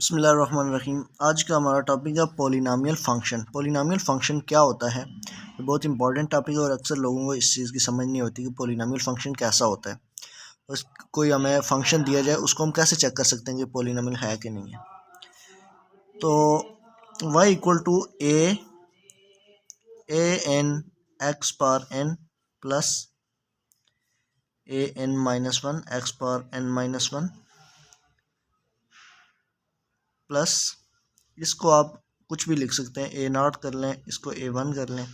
बिस्मिल्लाहिर्रहमानिर्रहीम। आज का हमारा टॉपिक है पॉलिनॉमियल फंक्शन। पॉलिनॉमियल फंक्शन क्या होता है? ये बहुत इंपॉर्टेंट टॉपिक है और अक्सर लोगों को इस चीज़ की समझ नहीं होती कि पॉलिनॉमियल फंक्शन कैसा होता है। बस कोई हमें फंक्शन दिया जाए उसको हम कैसे चेक कर सकते हैं कि पॉलिनॉमियल है कि नहीं है। तो y equal to A n x power n plus A n minus one x power n minus one plus इसको आप कुछ भी लिख सकते हैं, ए नॉट कर लें, इसको ए वन कर लें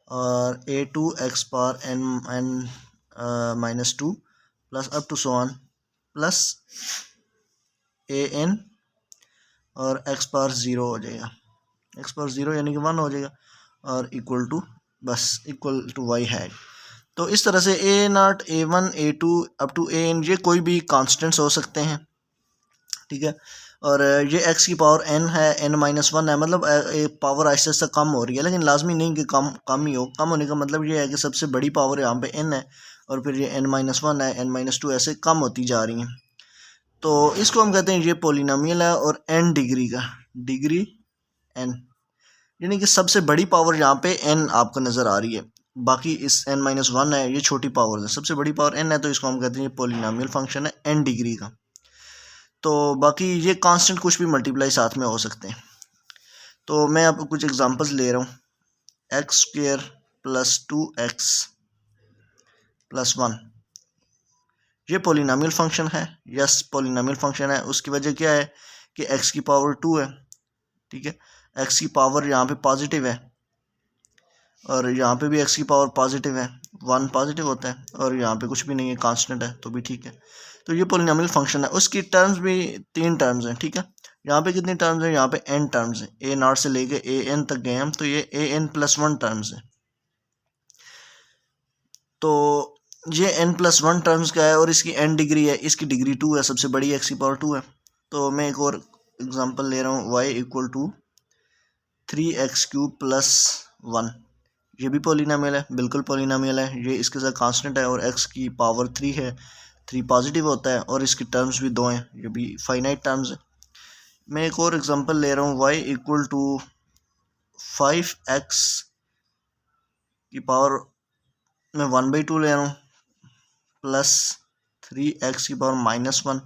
और A two X power N N minus two plus up to so on plus A N और एक्स पावर ज़ीरो हो जाएगा, एक्स पावर ज़ीरो यानी कि वन हो जाएगा और इक्वल टू बस इक्वल टू वाई है। तो इस तरह से A naught A one A two up to A N ये कोई भी कॉन्स्टेंट्स हो सकते हैं, ठीक है। और ये x की पावर n है, n माइनस वन है, मतलब पावर आहिस्ता आहिस्ता कम हो रही है, लेकिन लाजमी नहीं कि कम ही हो। कम होने का मतलब ये है कि सबसे बड़ी पावर यहाँ पे n है और फिर ये n माइनस वन है, n माइनस टू ऐसे कम होती जा रही हैं। तो इसको हम कहते हैं ये पॉलिनॉमियल है और n डिग्री का, डिग्री n यानी कि सबसे बड़ी पावर यहाँ पे n आपको नज़र आ रही है, बाकी इस n माइनस वन है ये छोटी पावर है, सबसे बड़ी पावर n है, तो इसको हम कहते हैं ये पॉलिनॉमियल फंक्शन है n डिग्री का। तो बाकी ये कांस्टेंट कुछ भी मल्टीप्लाई साथ में हो सकते हैं। तो मैं आपको कुछ एग्जांपल्स ले रहा हूँ। X square plus two x plus one ये पॉलिनॉमियल फंक्शन है। यस, पॉलिनॉमियल फंक्शन है। उसकी वजह क्या है कि एक्स की पावर टू है, ठीक है। एक्स की पावर यहाँ पे पॉजिटिव है और यहाँ पे भी एक्स की पावर पॉजिटिव है, वन पॉजिटिव होता है और यहाँ पे कुछ भी नहीं है, कांस्टेंट है, तो भी ठीक है। तो ये पॉलिनॉमियल फंक्शन है। उसकी टर्म्स भी तीन टर्म्स हैं, ठीक है। यहाँ पे कितनी टर्म्स हैं? यहाँ पे n टर्म्स हैं, ए नॉट से लेके ए एन तक गए हम, तो ये A N plus one terms है। तो ये n प्लस वन टर्म्स का है और इसकी n डिग्री है, इसकी डिग्री टू है, सबसे बड़ी एक्स की पावर टू है। तो मैं एक और एग्जांपल ले रहा हूँ, y equal to three x cube plus one ये भी पॉलिनॉमियल है, बिल्कुल पॉलिनॉमियल है। ये इसके साथ कांस्टेंट है और x की पावर थ्री है, थ्री पॉजिटिव होता है और इसकी टर्म्स भी दो हैं, ये भी फाइनाइट टर्म्स है। मैं एक और एग्जांपल ले रहा हूँ, y equal to five x की पावर में वन बाई टू ले रहा हूँ प्लस थ्री एक्स की power minus one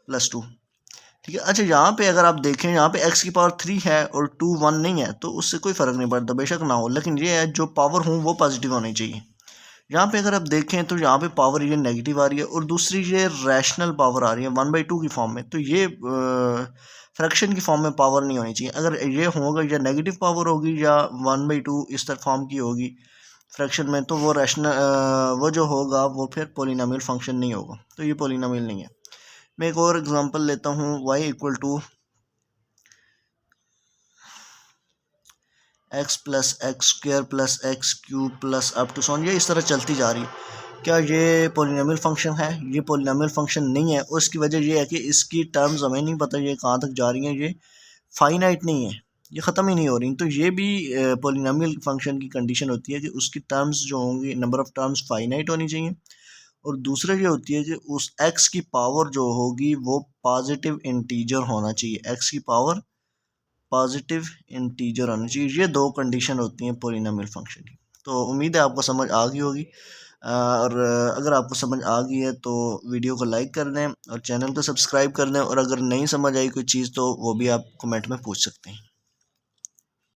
plus two, ठीक है। अच्छा, यहाँ पे अगर आप देखें, यहाँ पे x की पावर थ्री है और टू वन नहीं है, तो उससे कोई फ़र्क नहीं पड़ता, बेशक ना हो, लेकिन ये है जो पावर हो वो पॉजिटिव होनी चाहिए। यहाँ पे अगर आप देखें तो यहाँ पे पावर ये नेगेटिव आ रही है और दूसरी ये रैशनल पावर आ रही है वन बाई टू की फॉर्म में, तो ये फ्रैक्शन की फॉर्म में पावर नहीं होनी चाहिए। अगर ये होगा या नेगेटिव पावर होगी या वन बाई टू इस तरह फॉर्म की होगी फ्रैक्शन में, तो वो रैशनल वो जो होगा वो फिर पॉलिनॉमियल फंक्शन नहीं होगा, तो ये पॉलिनॉमियल नहीं है। मैं एक और एग्जांपल लेता हूँ, y equal to x plus x square plus x cube plus up to so on, ये इस तरह चलती जा रही है। क्या ये पॉलिनॉमियल फंक्शन है? ये पॉलिनॉमियल फंक्शन नहीं है। उसकी वजह ये है कि इसकी टर्म्स हमें नहीं पता ये कहाँ तक जा रही हैं, ये फाइनाइट नहीं है, ये ख़त्म ही नहीं हो रही। तो ये भी पॉलिनॉमियल फंक्शन की कंडीशन होती है कि उसकी टर्म्स जो होंगी, नंबर ऑफ़ टर्म्स फाइनाइट होनी चाहिए और दूसरा ये होती है कि उस x की पावर जो होगी वो पॉजिटिव इंटीजर होना चाहिए, x की पावर पॉजिटिव इंटीजर होनी चाहिए। ये दो कंडीशन होती हैं पॉलिनॉमियल फंक्शन की। तो उम्मीद है आपको समझ आ गई होगी और अगर आपको समझ आ गई है तो वीडियो को लाइक कर दें और चैनल को सब्सक्राइब कर दें, और अगर नहीं समझ आई कोई चीज़ तो वो भी आप कमेंट में पूछ सकते हैं।